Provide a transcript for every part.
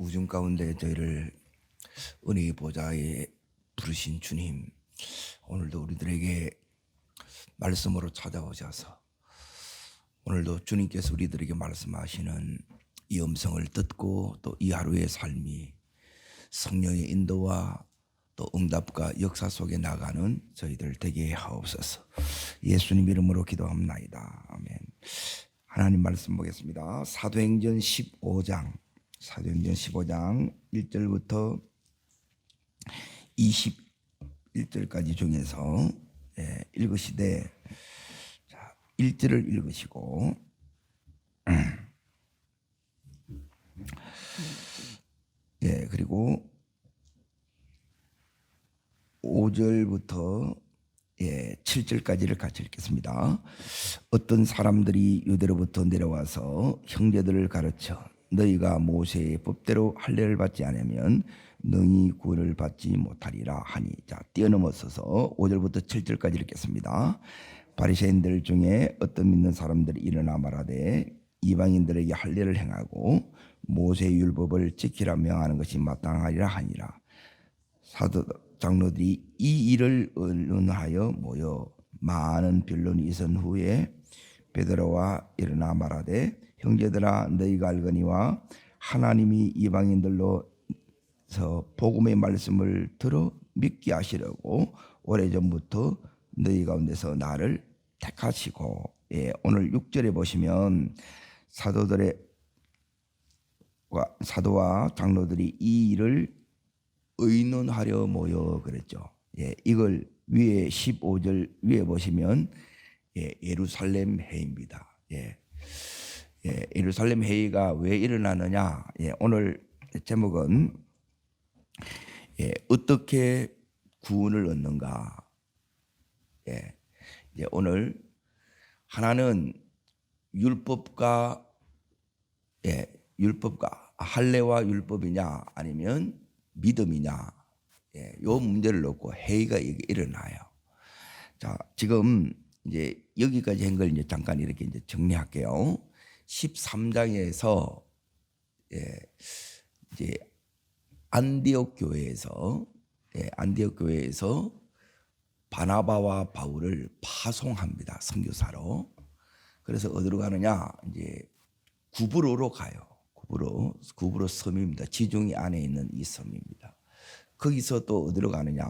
우중 가운데 저희를 은혜의 보좌에 부르신 주님, 오늘도 우리들에게 말씀으로 찾아오셔서 오늘도 주님께서 우리들에게 말씀하시는 이 음성을 듣고 또 이 하루의 삶이 성령의 인도와 또 응답과 역사 속에 나가는 저희들 되게 하옵소서. 예수님 이름으로 기도합나이다. 아멘. 하나님 말씀 보겠습니다. 사도행전 15장 1절부터 21절까지 중에서 읽으시되, 1절을 읽으시고 5절부터 7절까지를 같이 읽겠습니다. 어떤 사람들이 유대로부터 내려와서 형제들을 가르쳐 너희가 모세의 법대로 할례를 받지 않으면 너희 구원을 받지 못하리라 하니. 자, 뛰어넘어서서 5절부터 7절까지 읽겠습니다. 바리새인들 중에 어떤 믿는 사람들이 일어나 말하되 이방인들에게 할례를 행하고 모세의 율법을 지키라 명하는 것이 마땅하리라 하니라. 사도 장로들이 이 일을 의논하여 모여 많은 변론이 있은 후에 베드로와 일어나 말하되 형제들아, 너희가 알거니와 하나님이 이방인들로서 복음의 말씀을 들어 믿게 하시려고 오래전부터 너희 가운데서 나를 택하시고. 오늘 6절에 보시면 사도와 장로들이 이 일을 의논하려 모여 그랬죠. 이걸 위에 15절 위에 보시면 예루살렘 회의입니다. 예루살렘 회의가 왜 일어나느냐? 오늘 제목은 어떻게 구원을 얻는가? 오늘 하나는 율법과 할례와 율법이냐 아니면 믿음이냐, 요 문제를 놓고 회의가 일어나요. 자, 지금 이제 여기까지 한 걸 이제 잠깐 이렇게 이제 정리할게요. 13장에서 이제 안디옥 교회에서 바나바와 바울을 파송합니다. 선교사로. 그래서 어디로 가느냐? 이제 구브로로 가요. 구브로 섬입니다. 지중해 안에 있는 이 섬입니다. 거기서 또 어디로 가느냐?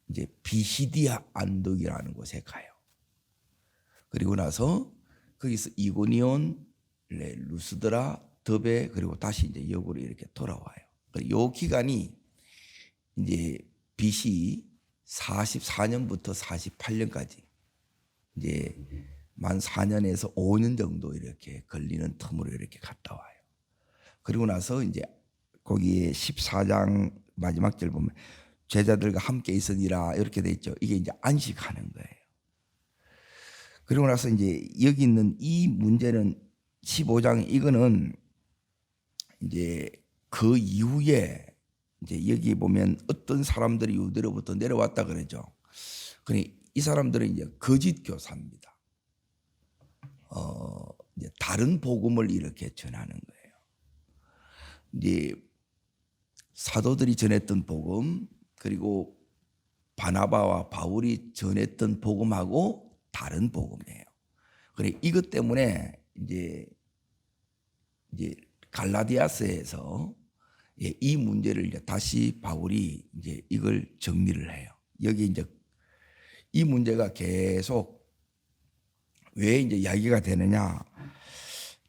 이제 비시디아 안독이라는 곳에 가요. 그리고 나서 거기서 이고니온, 루스드라, 더베, 그리고 다시 이제 역으로 이렇게 돌아와요. 이 기간이 이제 BC 44년부터 48년까지 이제 만 4년에서 5년 정도 이렇게 걸리는 텀으로 이렇게 갔다 와요. 그리고 나서 이제 거기에 14장 마지막 절 보면 제자들과 함께 있으니라 이렇게 돼 있죠. 이게 이제 안식하는 거예요. 그리고 나서 이제 여기 있는 이 문제는 15장 이거는 이제 그 이후에 이제 여기 보면 어떤 사람들이 유대로부터 내려왔다 그러죠. 그러니 이 사람들은 이제 거짓 교사입니다. 이제 다른 복음을 이렇게 전하는 거예요. 이제 사도들이 전했던 복음, 그리고 바나바와 바울이 전했던 복음하고 다른 복음이에요. 그래 이것 때문에 이제 갈라디아서에서 이 문제를 이제 다시 바울이 이제 이걸 정리를 해요. 여기 이제 이 문제가 계속 왜 이제 이야기가 되느냐?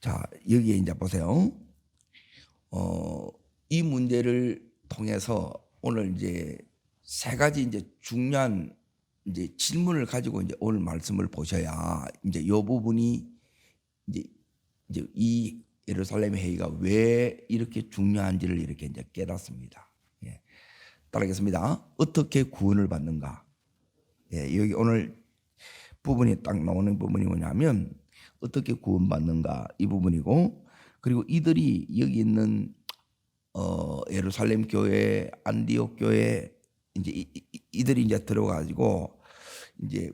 자, 여기에 이제 보세요. 이 문제를 통해서 오늘 이제 세 가지 이제 중요한 이제 질문을 가지고 이제 오늘 말씀을 보셔야 이제 이 부분이 이제 이 예루살렘 회의가 왜 이렇게 중요한지를 이렇게 이제 깨닫습니다. 따라하겠습니다. 어떻게 구원을 받는가? 여기 오늘 부분이 딱 나오는 부분이 뭐냐면 어떻게 구원받는가 이 부분이고, 그리고 이들이 여기 있는 예루살렘 교회, 안디옥 교회 이제 이들이 이제 들어가지고 이제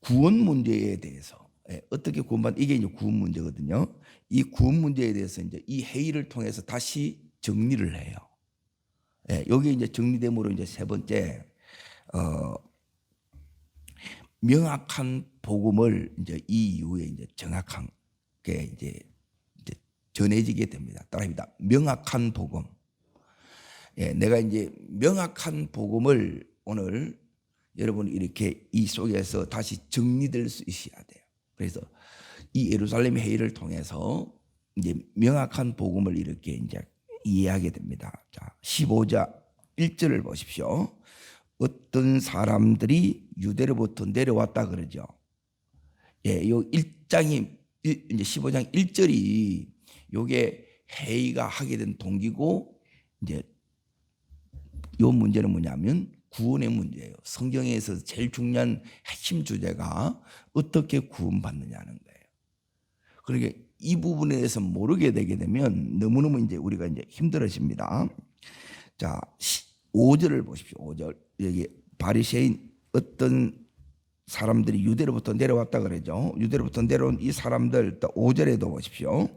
구원 문제에 대해서 어떻게 구원받 이게 이제 구원 문제거든요. 이 구원 문제에 대해서 이제 이 회의를 통해서 다시 정리를 해요. 예, 여기 이제 정리됨으로 이제 세 번째, 명확한 복음을 이제 이 이후에 이제 정확하게 이제 전해지게 됩니다. 따라합니다. 명확한 복음. 예, 내가 이제 명확한 복음을 오늘 여러분 이렇게 이 속에서 다시 정리될 수 있어야 돼요. 그래서 이 예루살렘 회의를 통해서 이제 명확한 복음을 이렇게 이제 이해하게 됩니다. 자, 15절 1절을 보십시오. 어떤 사람들이 유대로부터 내려왔다 그러죠. 예, 요 1장이 이제 15장 1절이 요게 회의가 하게 된 동기고, 이제 요 문제는 뭐냐면 구원의 문제예요. 성경에서 제일 중요한 핵심 주제가 어떻게 구원받느냐는 거예요. 그러니까 이 부분에 대해서 모르게 되게 되면 너무너무 이제 우리가 이제 힘들어집니다. 자, 5절을 보십시오. 5절. 여기 바리새인 어떤 사람들이 유대로부터 내려왔다 그러죠. 유대로부터 내려온 이 사람들, 또 5절에도 보십시오.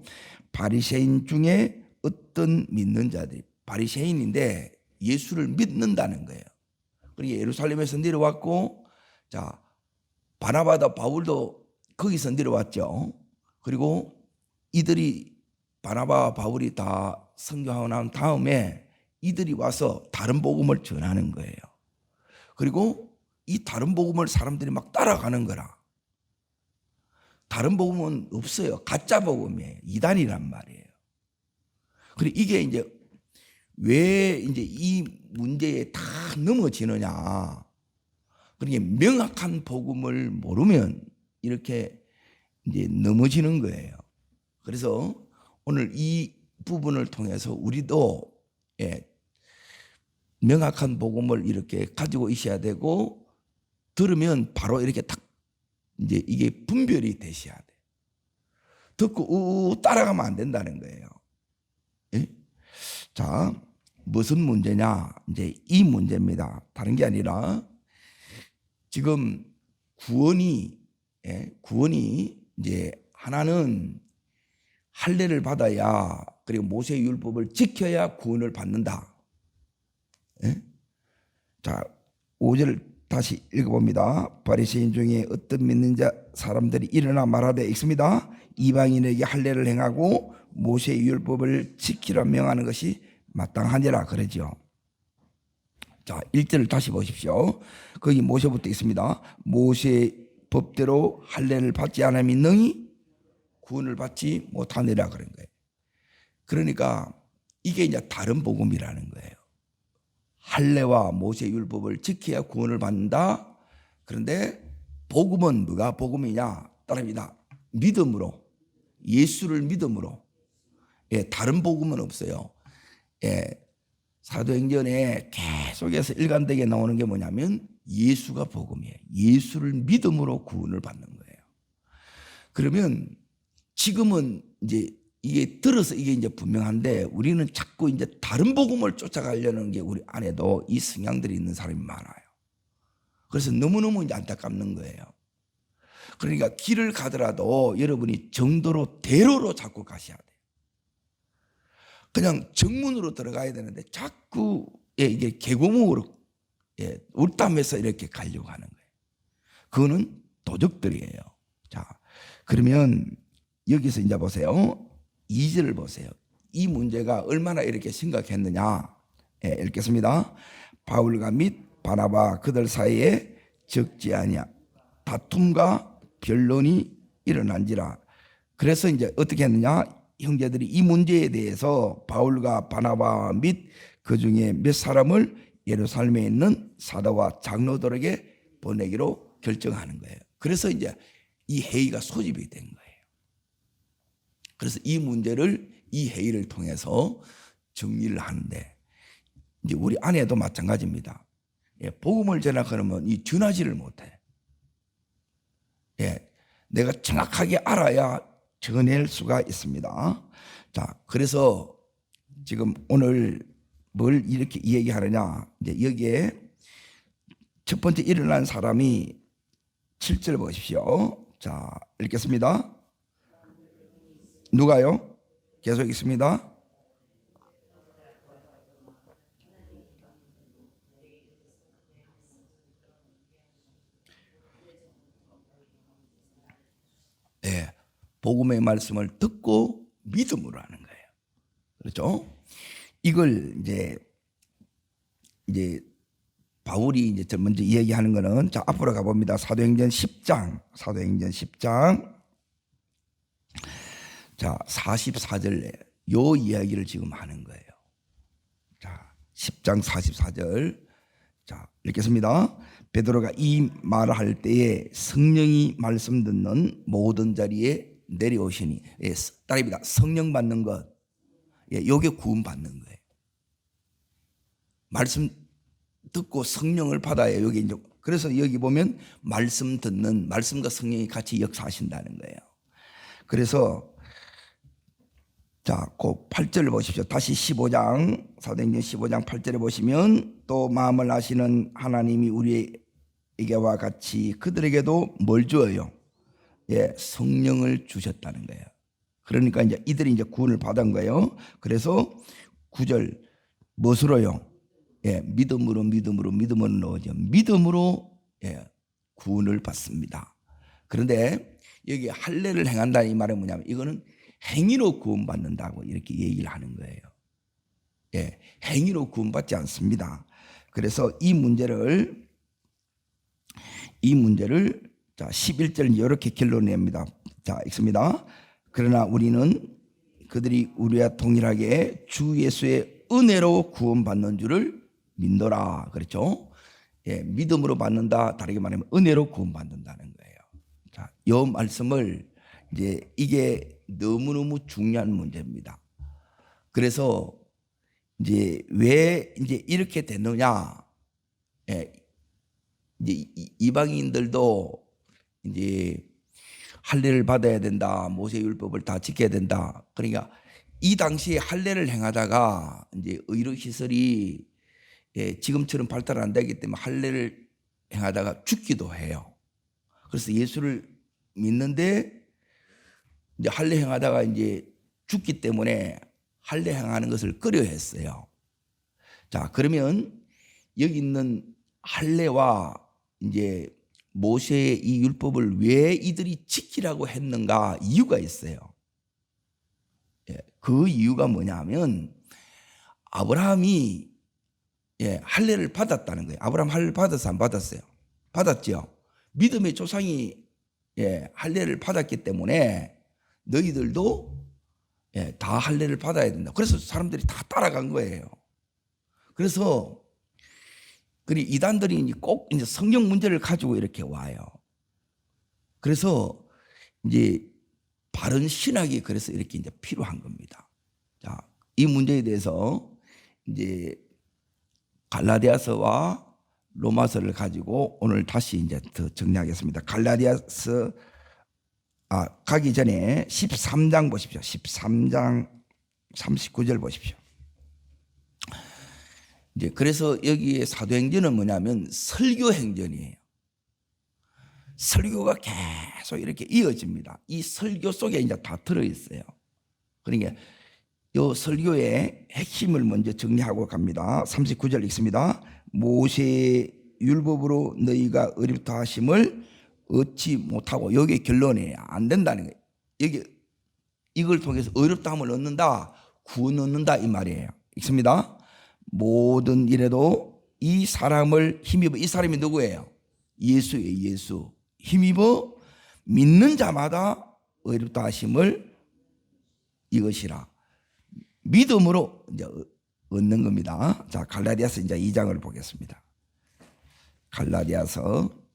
바리새인 중에 어떤 믿는 자들이, 바리새인인데 예수를 믿는다는 거예요. 그러니까 예루살렘에서 내려왔고, 자, 바나바도 바울도 거기서 내려왔죠. 그리고 이들이, 바나바와 바울이 다 선교하고 난 다음에 이들이 와서 다른 복음을 전하는 거예요. 그리고 이 다른 복음을 사람들이 막 따라가는 거라. 다른 복음은 없어요. 가짜 복음이에요. 이단이란 말이에요. 그리고 이게 이제 왜 이제 이 문제에 다 넘어지느냐. 그러니까 명확한 복음을 모르면 이렇게 이제 넘어지는 거예요. 그래서 오늘 이 부분을 통해서 우리도, 예, 명확한 복음을 이렇게 가지고 있어야 되고, 들으면 바로 이렇게 딱 이제 이게 분별이 되셔야 돼. 듣고 따라가면 안 된다는 거예요. 예? 자, 무슨 문제냐? 이제 이 문제입니다. 다른 게 아니라 지금 구원이, 예, 구원이 이제 하나는 할례를 받아야, 그리고 모세의 율법을 지켜야 구원을 받는다. 예? 자, 5절을 다시 읽어봅니다. 바리새인 중에 어떤 믿는 자 사람들이 일어나 말하되 읽습니다. 이방인에게 할례를 행하고 모세의 율법을 지키라 명하는 것이 마땅하니라 그러죠. 자, 1절을 다시 보십시오. 거기 모세부터 있습니다. 모세의 법대로 할례를 받지 않으면 능히 구원을 받지 못하니라 그런 거예요. 그러니까 이게 이제 다른 복음이라는 거예요. 할례와 모세 율법을 지켜야 구원을 받는다. 그런데 복음은 뭐가 복음이냐? 따릅니다. 믿음으로, 예수를 믿음으로. 예, 다른 복음은 없어요. 예, 사도행전에 계속해서 일관되게 나오는 게 뭐냐면 예수가 복음이에요. 예수를 믿음으로 구원을 받는 거예요. 그러면 지금은 이제 이게 들어서 이게 이제 분명한데, 우리는 자꾸 이제 다른 복음을 쫓아가려는 게 우리 안에도 이 성향들이 있는 사람이 많아요. 그래서 너무너무 이제 안타깝는 거예요. 그러니까 길을 가더라도 여러분이 정도로 대로로 자꾸 가셔야 돼요. 그냥 정문으로 들어가야 되는데 자꾸, 예, 이게 개구멍으로, 예, 울담해서 이렇게 가려고 하는 거예요. 그거는 도적들이에요. 자, 그러면 여기서 이제 보세요. 2절을 보세요. 이 문제가 얼마나 이렇게 심각했느냐. 예, 읽겠습니다. 바울과 및 바나바 그들 사이에 적지 아니야 다툼과 변론이 일어난지라. 그래서 이제 어떻게 했느냐. 형제들이 이 문제에 대해서 바울과 바나바 및 그 중에 몇 사람을 예루살렘에 있는 사도와 장로들에게 보내기로 결정하는 거예요. 그래서 이제 이 회의가 소집이 된 거예요. 그래서 이 문제를 이 회의를 통해서 정리를 하는데, 이제 우리 안에도 마찬가지입니다. 예, 복음을 전하려면 이 전하지를 못해. 예, 내가 정확하게 알아야 전할 수가 있습니다. 자, 그래서 지금 오늘 뭘 이렇게 이야기하느냐. 이제 여기에 첫 번째 일어난 사람이 7절 보십시오. 자, 읽겠습니다. 누가요? 계속 있습니다. 복음의 말씀을 듣고 믿음으로 하는 거예요. 그렇죠? 이걸 이제 바울이 이제 먼저 이야기하는 거는, 자, 앞으로 가봅니다. 사도행전 10장. 자, 44절에 요 이야기를 지금 하는 거예요. 자, 10장 44절. 자, 읽겠습니다. 베드로가 이 말을 할 때에 성령이 말씀 듣는 모든 자리에 내려오시니, 예, 따라합니다. 성령 받는 것, 예, 요게 구원 받는 거예요. 말씀 듣고 성령을 받아야 여기 이제, 그래서 여기 보면 말씀 듣는, 말씀과 성령이 같이 역사하신다는 거예요. 그래서 자, 그 8절을 보십시오. 다시 15장, 사도행전 15장 8절에 보시면, 또 마음을 아시는 하나님이 우리에게와 같이 그들에게도 뭘 주어요? 예, 성령을 주셨다는 거예요. 그러니까 이제 이들이 이제 구원을 받은 거예요. 그래서 9절 무엇으로요? 예, 믿음으로 넣어져. 믿음으로, 예, 구원을 받습니다. 그런데 여기 할례를 행한다는 이 말은 뭐냐면, 이거는 행위로 구원받는다고 이렇게 얘기를 하는 거예요. 예, 행위로 구원받지 않습니다. 그래서 이 문제를 자, 11절 이렇게 결론냅니다. 자, 읽습니다. 그러나 우리는 그들이 우리와 동일하게 주 예수의 은혜로 구원받는 줄을 믿노라. 그렇죠? 예, 믿음으로 받는다. 다르게 말하면 은혜로 구원받는다는 거예요. 자, 이 말씀을 이제 이게 너무너무 중요한 문제입니다. 그래서 이제 왜 이제 이렇게 됐느냐? 예, 이제 이방인들도 이제 할례를 받아야 된다. 모세 율법을 다 지켜야 된다. 그러니까 이 당시에 할례를 행하다가 이제 의료 시설이, 예, 지금처럼 발달 안 되기 때문에 할례를 행하다가 죽기도 해요. 그래서 예수를 믿는데 이제 할례 행하다가 이제 죽기 때문에 할례 행하는 것을 꺼려했어요. 자, 그러면 여기 있는 할례와 이제 모세의 이 율법을 왜 이들이 지키라고 했는가? 이유가 있어요. 예, 그 이유가 뭐냐면 아브라함이, 예, 할례를 받았다는 거예요. 아브라함 할례를 받았어, 안 받았어요? 받았죠. 믿음의 조상이, 예, 할례를 받았기 때문에 너희들도, 예, 다 할례를 받아야 된다. 그래서 사람들이 다 따라간 거예요. 그래서 이단들이 꼭 이제 성경 문제를 가지고 이렇게 와요. 그래서 이제 바른 신학이 그래서 이렇게 이제 필요한 겁니다. 자, 이 문제에 대해서 이제 갈라디아서와 로마서를 가지고 오늘 다시 이제 더 정리하겠습니다. 갈라디아서 가기 전에 13장 보십시오. 13장 39절 보십시오. 이제 그래서 여기에 사도행전은 뭐냐면 설교 행전이에요. 설교가 계속 이렇게 이어집니다. 이 설교 속에 이제 다 들어 있어요. 그러니까 이 설교의 핵심을 먼저 정리하고 갑니다. 39절 읽습니다. 모세의 율법으로 너희가 어렵다 하심을 얻지 못하고, 여기 결론이 안 된다는 거예요. 여기 이걸 통해서 어렵다함을 얻는다, 구원 얻는다 이 말이에요. 읽습니다. 모든 일에도 이 사람을 힘입어, 이 사람이 누구예요? 예수예요. 예수 힘입어 믿는 자마다 어렵다 하심을 이것이라 믿음으로 이제 얻는 겁니다. 자, 갈라디아서 이제 2장을 보겠습니다. 갈라디아서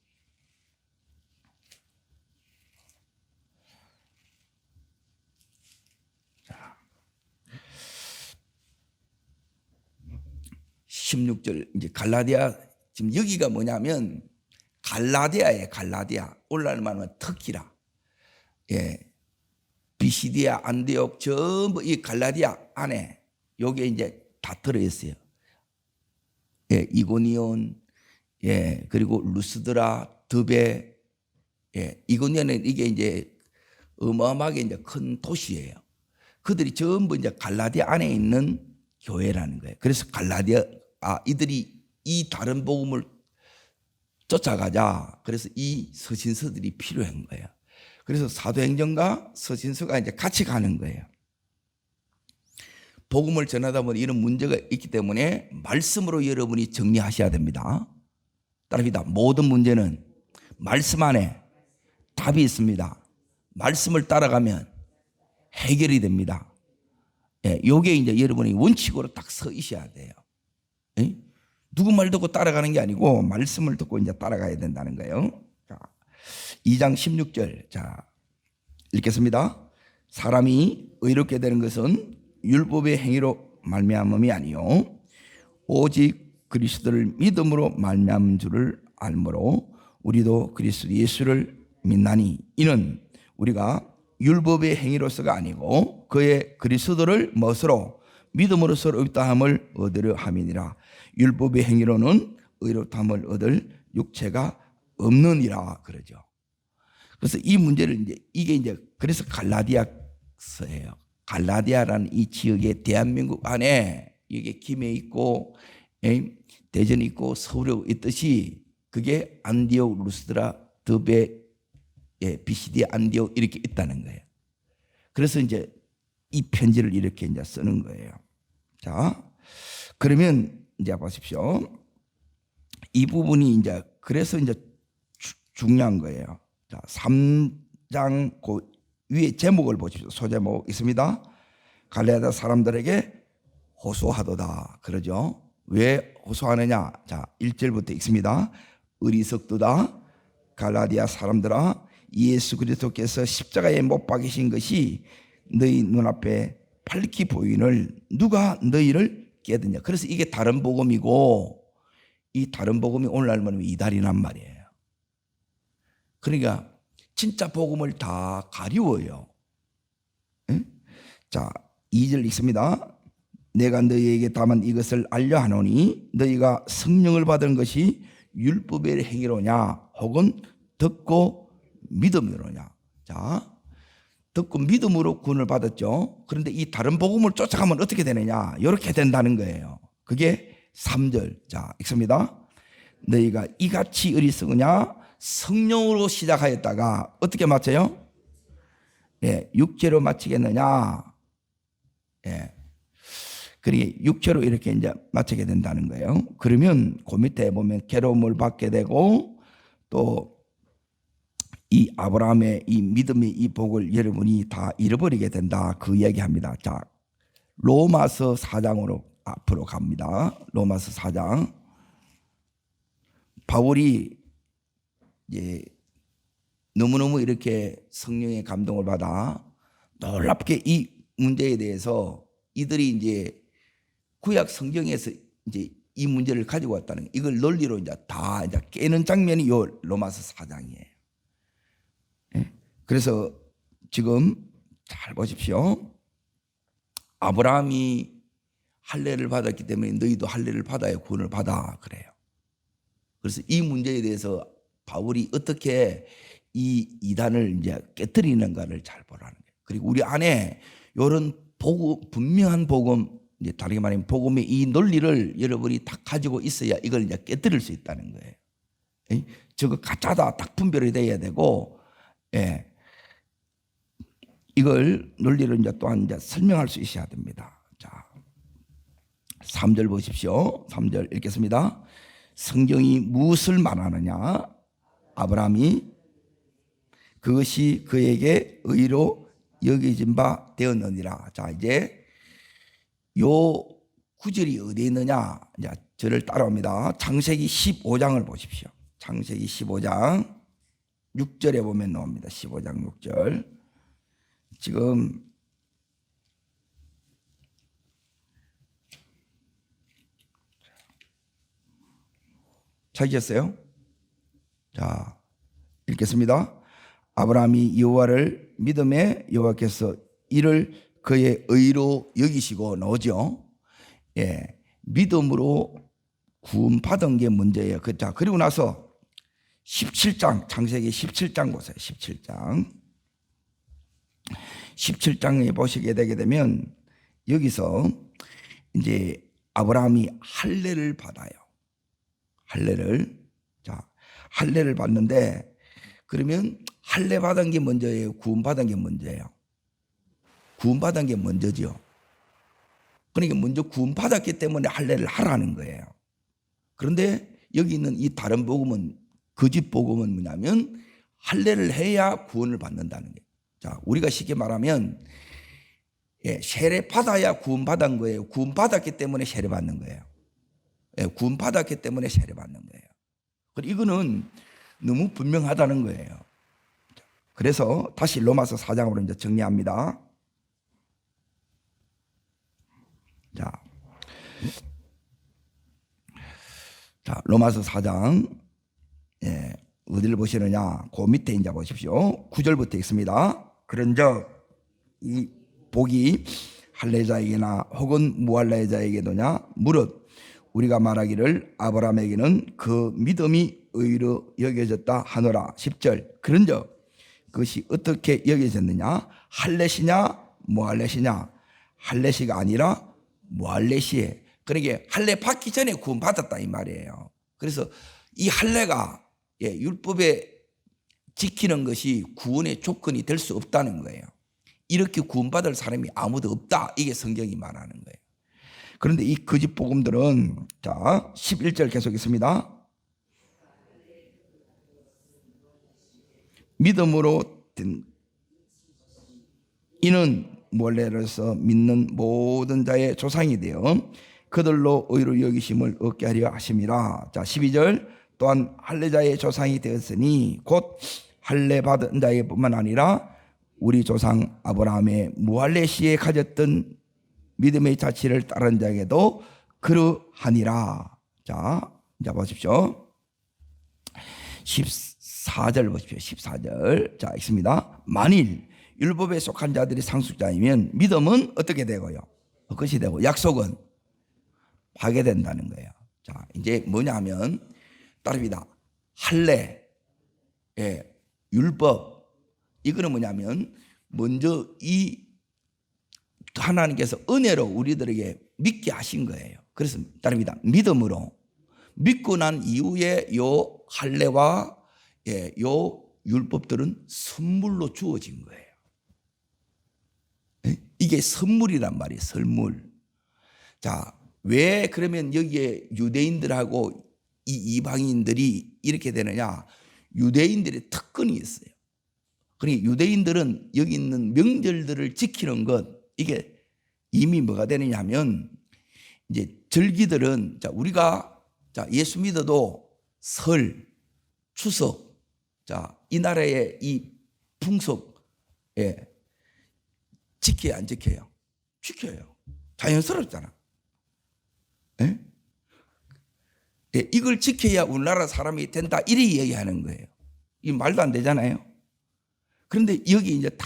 16절 이제 갈라디아, 지금 여기가 뭐냐면 갈라디아예요. 갈라디아. 오늘날 말하면 터키라. 예. 비시디아, 안디옥 전부 이 갈라디아 안에 요게 이제 다 들어 있어요. 예, 이고니온, 예, 그리고 루스드라, 드베, 예, 이고니온은 이게 이제 어마어마하게 이제 큰 도시예요. 그들이 전부 이제 갈라디아 안에 있는 교회라는 거예요. 그래서 이들이 이 다른 복음을 쫓아가자. 그래서 이 서신서들이 필요한 거예요. 그래서 사도행전과 서신서가 이제 같이 가는 거예요. 복음을 전하다 보니 이런 문제가 있기 때문에 말씀으로 여러분이 정리하셔야 됩니다. 따라합니다. 모든 문제는 말씀 안에 답이 있습니다. 말씀을 따라가면 해결이 됩니다. 예, 요게 이제 여러분이 원칙으로 딱 서 있어야 돼요. 예? 누구 말 듣고 따라가는 게 아니고 말씀을 듣고 이제 따라가야 된다는 거예요. 자, 2장 16절. 자, 읽겠습니다. 사람이 의롭게 되는 것은 율법의 행위로 말미암음이 아니요 오직 그리스도를 믿음으로 말미암은 줄을 알므로 우리도 그리스도 예수를 믿나니 이는 우리가 율법의 행위로서가 아니고 그의 그리스도를 멋으로 믿음으로써 의롭다함을 얻으려 함이니라. 율법의 행위로는 의롭다함을 얻을 육체가 없느니라 그러죠. 그래서 이 문제를 이게 이제 그래서 갈라디아서예요. 갈라디아라는 이 지역에 대한민국 안에 이게 김해 있고 대전이 있고 서울에 있듯이 그게 안디옥, 루스드라, 드베, 비시디, 안디옥 이렇게 있다는 거예요. 그래서 이제 이 편지를 이렇게 이제 쓰는 거예요. 자, 그러면 이제 보십시오. 이 부분이 이제 그래서 이제 중요한 거예요. 자, 3장 위에 제목을 보십시오. 소제목 있습니다. 갈라디아 사람들에게 호소하도다. 그러죠. 왜 호소하느냐? 자, 1절부터 읽습니다. 어리석도다. 갈라디아 사람들아, 예수 그리스도께서 십자가에 못 박이신 것이 너희 눈앞에 밝히 보이는 누가 너희를 깨드냐. 그래서 이게 다른 복음이고 이 다른 복음이 오늘날 말하면 이달이란 말이에요. 그러니까 진짜 복음을 다 가리워요. 응? 자, 2절 읽습니다. 내가 너희에게 다만 이것을 알려 하노니 너희가 성령을 받은 것이 율법의 행위로냐 혹은 듣고 믿음으로냐. 자, 듣고 믿음으로 구원을 받았죠. 그런데 이 다른 복음을 쫓아가면 어떻게 되느냐? 이렇게 된다는 거예요. 그게 3절. 자, 읽습니다. 너희가 이같이 어리석으냐? 성령으로 시작하였다가 어떻게 마쳐요? 예, 육체로 마치겠느냐? 예. 그러게 육체로 이렇게 이제 마치게 된다는 거예요. 그러면 그 밑에 보면 괴로움을 받게 되고 또 이 아브라함의 이 믿음의 이 복을 여러분이 다 잃어버리게 된다. 그 이야기합니다. 자, 로마서 4장으로 앞으로 갑니다. 로마서 4장. 바울이 이제 너무너무 이렇게 성령의 감동을 받아 놀랍게 이 문제에 대해서 이들이 이제 구약 성경에서 이제 이 문제를 가지고 왔다는 이걸 논리로 이제 다 이제 깨는 장면이 요 로마서 4장이에요. 그래서 지금 잘 보십시오. 아브라함이 할례를 받았기 때문에 너희도 할례를 받아야 구원을 받아 그래요. 그래서 이 문제에 대해서 바울이 어떻게 이 이단을 이제 깨뜨리는가를 잘 보라는 거예요. 그리고 우리 안에 이런 복음, 분명한 복음, 이제 다르게 말하면 복음의 이 논리를 여러분이 다 가지고 있어야 이걸 이제 깨뜨릴 수 있다는 거예요. 저거 가짜다 딱 분별이 돼야 되고, 예. 이걸 논리를 이제 또한 이제 설명할 수 있어야 됩니다. 자, 3절 보십시오. 3절 읽겠습니다. 성경이 무엇을 말하느냐? 아브라함이 그것이 그에게 의로 여겨진 바 되었느니라. 자, 이제 요 구절이 어디에 있느냐? 이제 저를 따라옵니다. 창세기 15장을 보십시오. 창세기 15장 6절에 보면 나옵니다. 15장 6절. 지금 찾으셨어요? 자, 읽겠습니다. 아브라함이 여호와를 믿음에 여호와께서 이를 그의 의로 여기시고 나오죠. 예, 믿음으로 구원 받은 게 문제예요. 자, 그리고 나서 17장 창세기 17장 보세요. 17장에 보시게 되게 되면 여기서 이제 아브라함이 할례를 받아요. 할례를. 자, 할례를 받는데 그러면 할례 받은 게 먼저예요? 구원 받은 게 먼저예요? 구원 받은 게 먼저죠. 그러니까 먼저 구원 받았기 때문에 할례를 하라는 거예요. 그런데 여기 있는 이 다른 복음은, 거짓 복음은 뭐냐면 할례를 해야 구원을 받는다는 거예요. 자, 우리가 쉽게 말하면 세례 받아야 구원 받은 거예요? 구원 받았기 때문에 세례 받는 거예요? 구원 받았기 때문에 세례 받는 거예요. 이거는 너무 분명하다는 거예요. 그래서 다시 로마서 4장으로 이제 정리합니다. 자, 로마서 4장, 어디를 보시느냐? 그 밑에 이제 보십시오. 9절부터 있습니다. 그런즉 이 복이 할례자에게나 혹은 무할례자에게도냐? 무릇 우리가 말하기를 아브라함에게는 그 믿음이 의로 여겨졌다 하노라. 10절. 그런즉 그것이 어떻게 여겨졌느냐? 할례시냐 무할례시냐? 할례시가 아니라 무할례시에. 그러니까 할례 받기 전에 구원 받았다 이 말이에요. 그래서 이 할례가 율법에 지키는 것이 구원의 조건이 될 수 없다는 거예요. 이렇게 구원받을 사람이 아무도 없다, 이게 성경이 말하는 거예요. 그런데 이 거짓 복음들은, 자 11절 계속 있습니다. 믿음으로 된 이는 몰래로서 믿는 모든 자의 조상이 되어 그들로 의로 여기심을 얻게 하려 하심이라. 자 12절. 또한 할례자의 조상이 되었으니 곧 할례 받은 자의 뿐만 아니라 우리 조상 아브라함의 무할례 시에 가졌던 믿음의 자취를 따른 자에게도 그러하니라. 자 이제 보십시오. 14절 보십시오. 14절. 자 있습니다. 만일 율법에 속한 자들이 상속자이면 믿음은 어떻게 되고요? 그것이 되고 약속은 파괴된다는 거예요. 자 이제 뭐냐면 따릅니다. 할례, 율법, 이거는 뭐냐면 먼저 이 하나님께서 은혜로 우리들에게 믿게 하신 거예요. 그래서 따릅니다. 믿음으로 믿고 난 이후에 요 할례와 요 율법들은 선물로 주어진 거예요. 이게 선물이란 말이에요. 선물. 자, 왜 그러면 여기에 유대인들하고 이 이방인들이 이렇게 되느냐? 유대인들의 특권이 있어요. 그러니까 유대인들은 여기 있는 명절들을 지키는 것, 이게 이미 뭐가 되느냐 하면 이제 절기들은, 자 우리가 자 예수 믿어도 설, 추석, 자 이 나라의 이 풍속 지켜야 안 지켜요? 지켜요. 자연스럽잖아. 이걸 지켜야 우리나라 사람이 된다, 이렇게 얘기하는 거예요. 이 말도 안 되잖아요. 그런데 여기 이제 다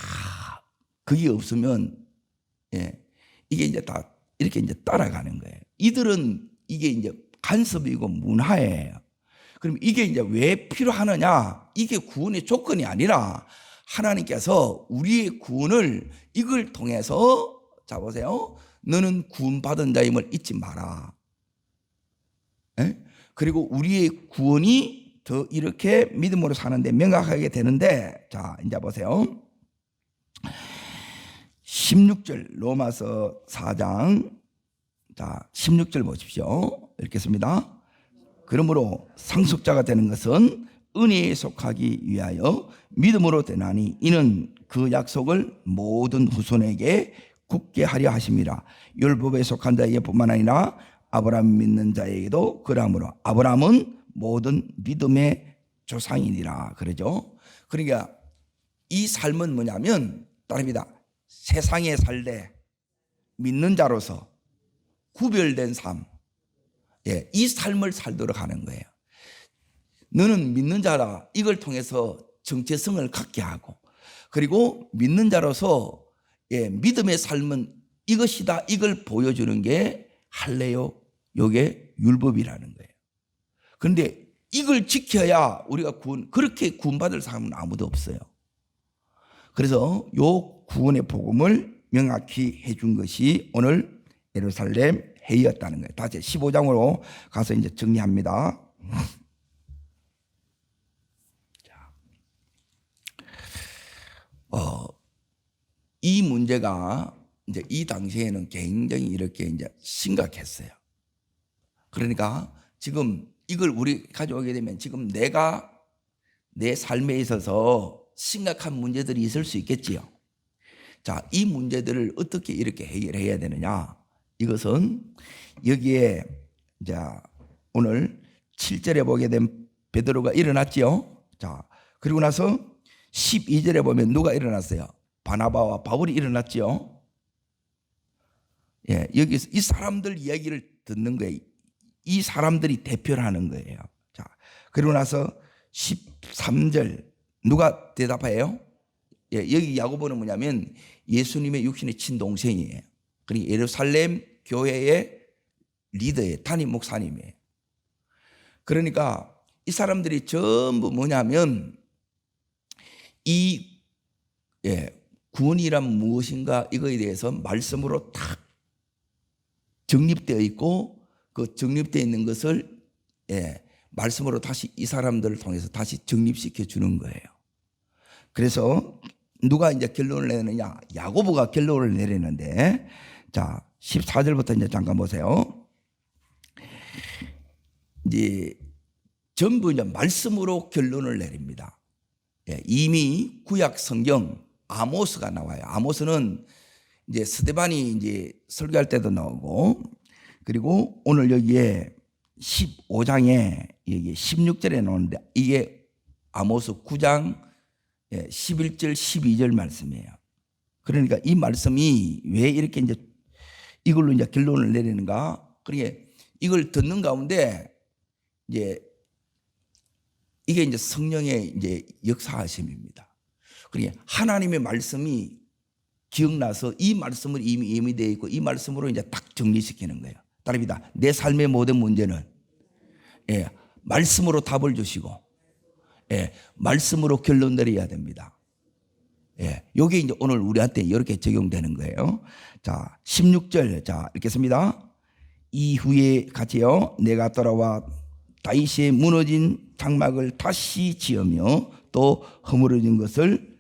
그게 없으면 이게 이제 다 이렇게 이제 따라가는 거예요. 이들은 이게 이제 간섭이고 문화예요. 그럼 이게 이제 왜 필요하느냐? 이게 구원의 조건이 아니라 하나님께서 우리의 구원을 이걸 통해서, 자 보세요. 너는 구원받은 자임을 잊지 마라. 그리고 우리의 구원이 더 이렇게 믿음으로 사는데 명확하게 되는데, 자 이제 보세요. 16절 로마서 4장, 자 16절 보십시오. 읽겠습니다. 그러므로 상속자가 되는 것은 은혜에 속하기 위하여 믿음으로 되나니 이는 그 약속을 모든 후손에게 굳게 하려 하심이라. 율법에 속한 자에게 뿐만 아니라 아브라함 믿는 자에게도 그러므로 아브라함은 모든 믿음의 조상이니라. 그러죠. 그러니까 이 삶은 뭐냐면 따릅니다. 세상에 살되 믿는 자로서 구별된 삶, 이 삶을 살도록 하는 거예요. 너는 믿는 자라, 이걸 통해서 정체성을 갖게 하고, 그리고 믿는 자로서 믿음의 삶은 이것이다, 이걸 보여주는 게 할례요, 요게 율법이라는 거예요. 그런데 이걸 지켜야 우리가 그렇게 구원받을 사람은 아무도 없어요. 그래서 요 구원의 복음을 명확히 해준 것이 오늘 예루살렘 회의였다는 거예요. 다시 15장으로 가서 이제 정리합니다. 이 문제가 이제 이 당시에는 굉장히 이렇게 이제 심각했어요. 그러니까 지금 이걸 우리 가져오게 되면 지금 내가 내 삶에 있어서 심각한 문제들이 있을 수 있겠지요. 자, 이 문제들을 어떻게 이렇게 해결해야 되느냐? 이것은 여기에 자, 오늘 7절에 보게 된 베드로가 일어났지요. 자, 그리고 나서 12절에 보면 누가 일어났어요? 바나바와 바울이 일어났지요. 예, 여기서 이 사람들 이야기를 듣는 거예요. 이 사람들이 대표를 하는 거예요. 자, 그리고 나서 13절 누가 대답해요? 예, 여기 야고보는 뭐냐면 예수님의 육신의 친동생이에요. 그러니까 예루살렘 교회의 리더예요. 담임 목사님이에요. 그러니까 이 사람들이 전부 뭐냐면 이 구원이란 무엇인가 이거에 대해서 말씀으로 딱 정립되어 있고 그 정립되어 있는 것을 말씀으로 다시 이 사람들을 통해서 다시 정립시켜 주는 거예요. 그래서 누가 이제 결론을 내느냐? 야고보가 결론을 내리는데, 자 14절부터 이제 잠깐 보세요. 이제 전부 이제 말씀으로 결론을 내립니다. 이미 구약 성경 아모스가 나와요. 아모스는 이제 스데반이 이제 설교할 때도 나오고, 그리고 오늘 여기에 15장에 여기 16절에 나오는데 이게 아모스 9장 11절 12절 말씀이에요. 그러니까 이 말씀이 왜 이렇게 이제 이걸로 이제 결론을 내리는가? 그러니까 이걸 듣는 가운데 이제 이게 이제 성령의 이제 역사하심입니다. 그러니까 하나님의 말씀이 기억나서 이 말씀을 이미 예미되어 있고 이 말씀으로 이제 딱 정리시키는 거예요. 따릅니다. 내 삶의 모든 문제는 말씀으로 답을 주시고 말씀으로 결론 내려야 됩니다. 이게 이제 오늘 우리한테 이렇게 적용되는 거예요. 자, 16절 자 읽겠습니다. 이후에 같이요. 내가 돌아와 다윗의 무너진 장막을 다시 지으며 또 허물어진 것을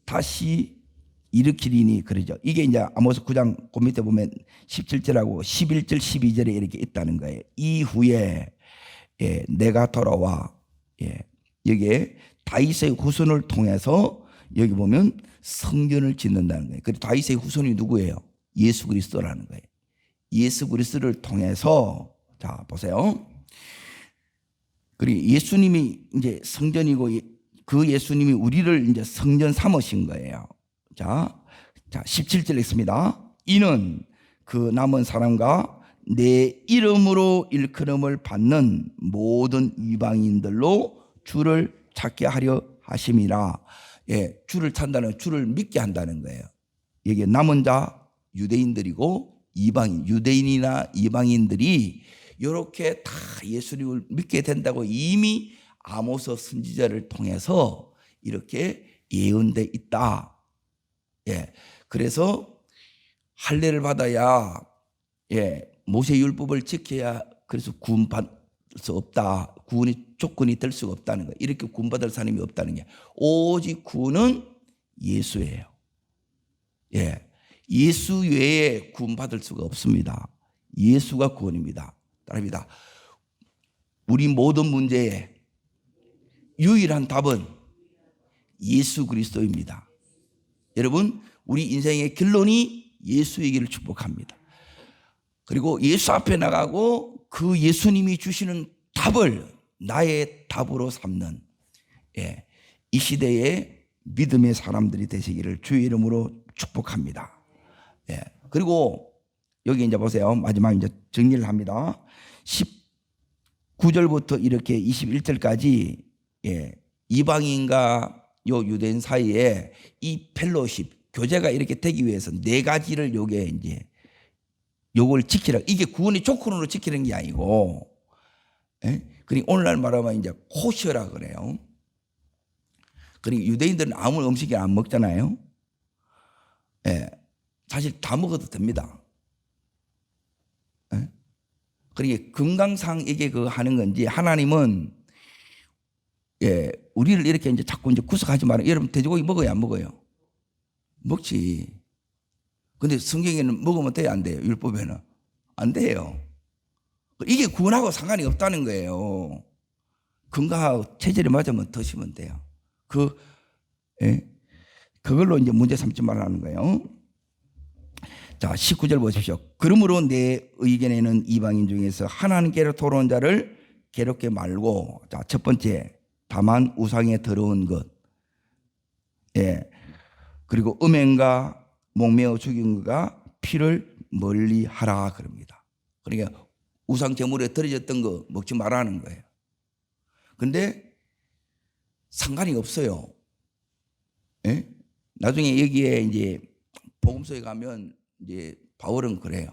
다시 일으키리니 그러죠. 이게 이제 아모스 9장 그 밑에 보면 17절하고 11절 12절에 이렇게 있다는 거예요. 이후에 내가 돌아와 여기에 다윗의 후손을 통해서 여기 보면 성전을 짓는다는 거예요. 그리고 다윗의 후손이 누구예요? 예수 그리스도라는 거예요. 예수 그리스도를 통해서 자 보세요. 그리고 예수님이 이제 성전이고 그 예수님이 우리를 이제 성전 삼으신 거예요. 자 17절 읽습니다. 이는 그 남은 사람과 내 이름으로 일컬음을 받는 모든 이방인들로 주를 찾게 하려 하심이라. 주를 찾는다는 주를 믿게 한다는 거예요. 이게 남은 자 유대인들이고 이방인, 유대인이나 이방인들이 이렇게 다 예수님을 믿게 된다고 이미 아모스 선지자를 통해서 이렇게 예언돼 있다. 그래서 할례를 받아야 모세 율법을 지켜야 그래서 구원받을 수 없다. 구원이 조건이 될 수가 없다는 거예요. 이렇게 구원받을 사람이 없다는 게 오직 구원은 예수예요. 예수 외에 구원받을 수가 없습니다. 예수가 구원입니다. 따릅니다. 우리 모든 문제의 유일한 답은 예수 그리스도입니다. 여러분, 우리 인생의 결론이 예수이기를 축복합니다. 그리고 예수 앞에 나가고 그 예수님이 주시는 답을 나의 답으로 삼는 이 시대의 믿음의 사람들이 되시기를 주의 이름으로 축복합니다. 그리고 여기 이제 보세요. 마지막 이제 정리를 합니다. 19절부터 이렇게 21절까지 이방인과 요 유대인 사이에 이 펠로십 교제가 이렇게 되기 위해서 네 가지를 요게 이제 요걸 지키라. 이게 구원의 조건으로 지키는 게 아니고, 그리고 오늘날 말하면 이제 코셔라 그래요. 그리고 유대인들은 아무 음식을 안 먹잖아요. 사실 다 먹어도 됩니다. 그러니까 건강상 이게 그 하는 건지 하나님은 우리를 이렇게 이제 자꾸 이제 구속하지 말아요. 여러분 돼지고기 먹어요, 안 먹어요? 먹지. 근데 성경에는 먹으면 돼요, 안 돼요? 율법에는 안 돼요. 이게 구원하고 상관이 없다는 거예요. 건강하고 체질이 맞으면 드시면 돼요. 그걸로 이제 문제 삼지 말라는 거예요. 자, 19절 보십시오. 그러므로 내 의견에는 이방인 중에서 하나님께로 돌아온 자를 괴롭게 말고, 자, 첫 번째, 다만 우상에 더러운 것, 그리고 음행과 목매어 죽인 것과 피를 멀리 하라 그럽니다. 그러니까 우상 제물에 드려졌던 거 먹지 말라는 거예요. 근데 상관이 없어요. 나중에 여기에 이제 복음서에 가면 이제 바울은 그래요.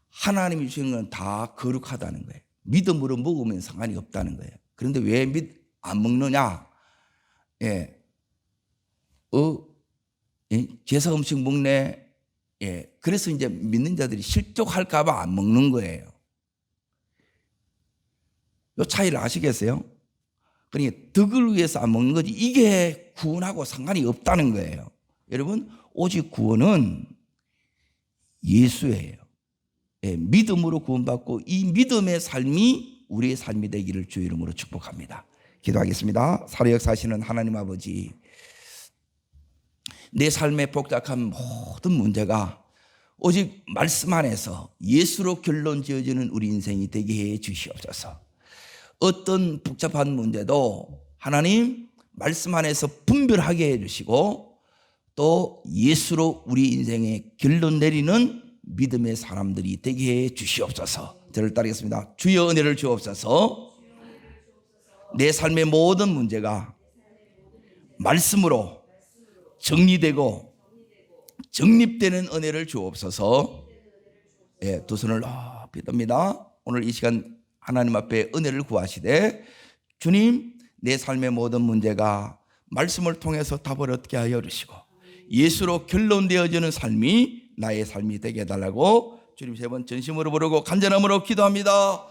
하나님이 주시는 건 다 거룩하다는 거예요. 믿음으로 먹으면 상관이 없다는 거예요. 그런데 왜 안 먹느냐? 제사 음식 먹네. 그래서 이제 믿는 자들이 실족할까봐 안 먹는 거예요. 이 차이를 아시겠어요? 그러니까 덕을 위해서 안 먹는 거지 이게 구원하고 상관이 없다는 거예요. 여러분, 오직 구원은 예수예요. 믿음으로 구원받고 이 믿음의 삶이 우리의 삶이 되기를 주의 이름으로 축복합니다. 기도하겠습니다. 살아 역사하시는 하나님 아버지, 내 삶의 복잡한 모든 문제가 오직 말씀 안에서 예수로 결론 지어지는 우리 인생이 되게 해 주시옵소서. 어떤 복잡한 문제도 하나님 말씀 안에서 분별하게 해주시고 또 예수로 우리 인생에 결론 내리는 믿음의 사람들이 되게 해 주시옵소서. 저를 따르겠습니다. 주여 은혜를 주옵소서. 내 삶의 모든 문제가 말씀으로 정리되고 정립되는 은혜를 주옵소서. 두 손을 높이 듭니다. 오늘 이 시간 하나님 앞에 은혜를 구하시되, 주님, 내 삶의 모든 문제가 말씀을 통해서 답을 얻게 하여 주시고 예수로 결론되어지는 삶이 나의 삶이 되게 해달라고 주님 세 번 전심으로 부르고 간절함으로 기도합니다.